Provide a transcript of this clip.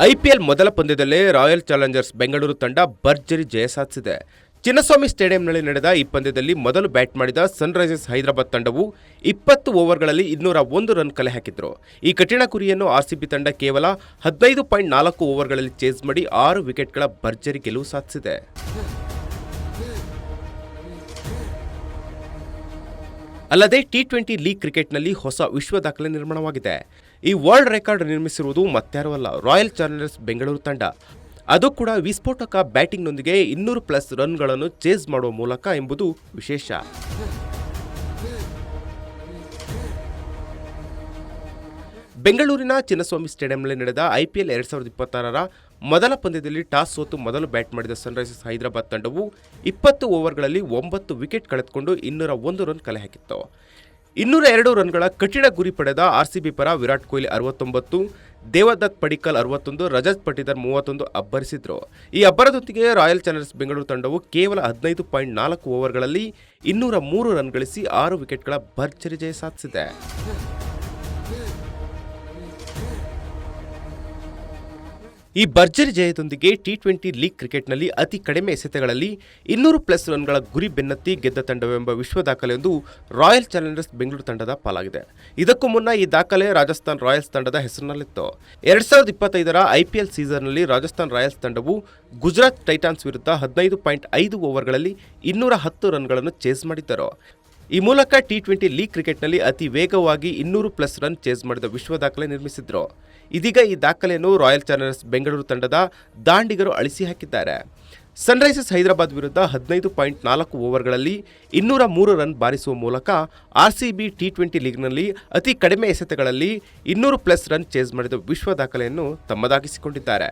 IPL ಮೊದಲ ಪಂದ್ಯದಲ್ಲೇ royal Challengers Bengaluru ತಂಡ ಭರ್ಜರಿ ಜಯ ಸಾಧಿಸಿದೆ. ಚಿನ್ನಸ್ವಾಮಿ ಸ್ಟೇಡಿಯಂನಲ್ಲಿ ನಡೆದ ಈ ಪಂದ್ಯದಲ್ಲಿ ಮೊದಲು ಬ್ಯಾಟ್ ಮಾಡಿದ ಸನ್ರೈಸರ್ಸ್ ಹೈದರಾಬಾದ್ ತಂಡವು 20 ಓವರ್ಗಳಲ್ಲಿ 201 ರನ್ ಕಲೆ ಹಾಕಿದ್ರು. ಈ ಕಠಿಣ ಗುರಿಯನ್ನು ಆರ್ಸಿಬಿ ತಂಡ ಕೇವಲ 15.4 ಓವರ್ಗಳಲ್ಲಿ ಚೇಸ್ ಮಾಡಿ 6 ವಿಕೆಟ್ಗಳ ಭರ್ಜರಿ ಗೆಲುವು ಸಾಧಿಸಿದೆ. ಅಲ್ಲದೆ ಟಿ20 ಲೀಗ್ ಕ್ರಿಕೆಟ್ನಲ್ಲಿ ಹೊಸ ವಿಶ್ವ ದಾಖಲೆ ನಿರ್ಮಾಣವಾಗಿದೆ. ಈ ವರ್ಲ್ಡ್ ರೆಕಾರ್ಡ್ ನಿರ್ಮಿಸಿರುವುದು ಮತ್ಯಾರೂ ಅಲ್ಲ, ರಾಯಲ್ ಚಾಲೆಂಜರ್ಸ್ ಬೆಂಗಳೂರು ತಂಡ. ಅದು ಕೂಡ ವಿಸ್ಫೋಟಕ ಬ್ಯಾಟಿಂಗ್ನೊಂದಿಗೆ 200+ ರನ್ಗಳನ್ನು ಚೇಸ್ ಮಾಡುವ ಮೂಲಕ ಎಂಬುದು ವಿಶೇಷ. ಬೆಂಗಳೂರಿನ ಚಿನ್ನಸ್ವಾಮಿ ಸ್ಟೇಡಿಯಂನಲ್ಲಿ ನಡೆದ ಐಪಿಎಲ್ 2026ರ ಮೊದಲ ಪಂದ್ಯದಲ್ಲಿ ಟಾಸ್ ಸೋತು ಮೊದಲು ಬ್ಯಾಟ್ ಮಾಡಿದ ಸನ್ರೈಸರ್ಸ್ ಹೈದರಾಬಾದ್ ತಂಡವು 20 ಓವರ್ಗಳಲ್ಲಿ 9 ವಿಕೆಟ್ ಕಳೆದುಕೊಂಡು 201 ರನ್ ಕಲೆ ಹಾಕಿತ್ತು. 202 ರನ್ಗಳ ಕಠಿಣ ಗುರಿ ಪಡೆದ ಆರ್ಸಿಬಿ ಪರ ವಿರಾಟ್ ಕೊಹ್ಲಿ 69, ದೇವದತ್ ಪಡಿಕ್ಕಲ್ 61, ರಜತ್ ಪಟಿದಾರ್ 31 ಅಬ್ಬರಿಸಿದ್ರು. ಈ ಅಬ್ಬರದೊಂದಿಗೆ ರಾಯಲ್ ಚಾಲೆಂಜರ್ಸ್ ಬೆಂಗಳೂರು ತಂಡವು ಕೇವಲ 15.4 ಓವರ್ಗಳಲ್ಲಿ 203 ರನ್ ಗಳಿಸಿ 6 ವಿಕೆಟ್ಗಳ ಭರ್ಜರಿ ಜಯ ಸಾಧಿಸಿದೆ. ಈ ಭರ್ಜರಿ ಜಯದೊಂದಿಗೆ ಟಿ20 ಲೀಗ್ ಕ್ರಿಕೆಟ್ನಲ್ಲಿ ಅತಿ ಕಡಿಮೆ ಎಸೆತಗಳಲ್ಲಿ 200+ ರನ್ಗಳ ಗುರಿ ಬೆನ್ನತ್ತಿ ಗೆದ್ದ ತಂಡವೆಂಬ ವಿಶ್ವ ದಾಖಲೆಯೊಂದು ರಾಯಲ್ ಚಾಲೆಂಜರ್ಸ್ ಬೆಂಗಳೂರು ತಂಡದ ಪಾಲಾಗಿದೆ. ಇದಕ್ಕೂ ಮುನ್ನ ಈ ದಾಖಲೆ ರಾಜಸ್ಥಾನ್ ರಾಯಲ್ಸ್ ತಂಡದ ಹೆಸರಿನಲ್ಲಿತ್ತು. 2025ರ ಐಪಿಎಲ್ ಸೀಸನ್ನಲ್ಲಿ ರಾಜಸ್ಥಾನ್ ರಾಯಲ್ಸ್ ತಂಡವು ಗುಜರಾತ್ ಟೈಟಾನ್ಸ್ ವಿರುದ್ಧ 15.5 ಓವರ್ಗಳಲ್ಲಿ 210 ರನ್ಗಳನ್ನು ಚೇಸ್ ಮಾಡಿದ್ದರು. ಈ ಮೂಲಕ ಟಿ20 ಲೀಗ್ ಕ್ರಿಕೆಟ್ನಲ್ಲಿ ಅತಿ ವೇಗವಾಗಿ 200+ ರನ್ ಚೇಸ್ ಮಾಡಿದ ವಿಶ್ವ ದಾಖಲೆ ನಿರ್ಮಿಸಿದ್ರು. ಇದೀಗ ಈ ದಾಖಲೆಯನ್ನು ರಾಯಲ್ ಚಾಲೆಂಜರ್ಸ್ ಬೆಂಗಳೂರು ತಂಡದ ದಾಂಡಿಗರು ಅಳಿಸಿ ಹಾಕಿದ್ದಾರೆ. ಸನ್ರೈಸರ್ಸ್ ಹೈದರಾಬಾದ್ ವಿರುದ್ಧ 15.4 ಓವರ್ಗಳಲ್ಲಿ 203 ರನ್ ಬಾರಿಸುವ ಮೂಲಕ ಆರ್ಸಿಬಿ ಟಿ20 ಲೀಗ್ನಲ್ಲಿ ಅತಿ ಕಡಿಮೆ ಎಸೆತಗಳಲ್ಲಿ 200+ ರನ್ ಚೇಸ್ ಮಾಡಿದ ವಿಶ್ವ ದಾಖಲೆಯನ್ನು ತಮ್ಮದಾಗಿಸಿಕೊಂಡಿದ್ದಾರೆ.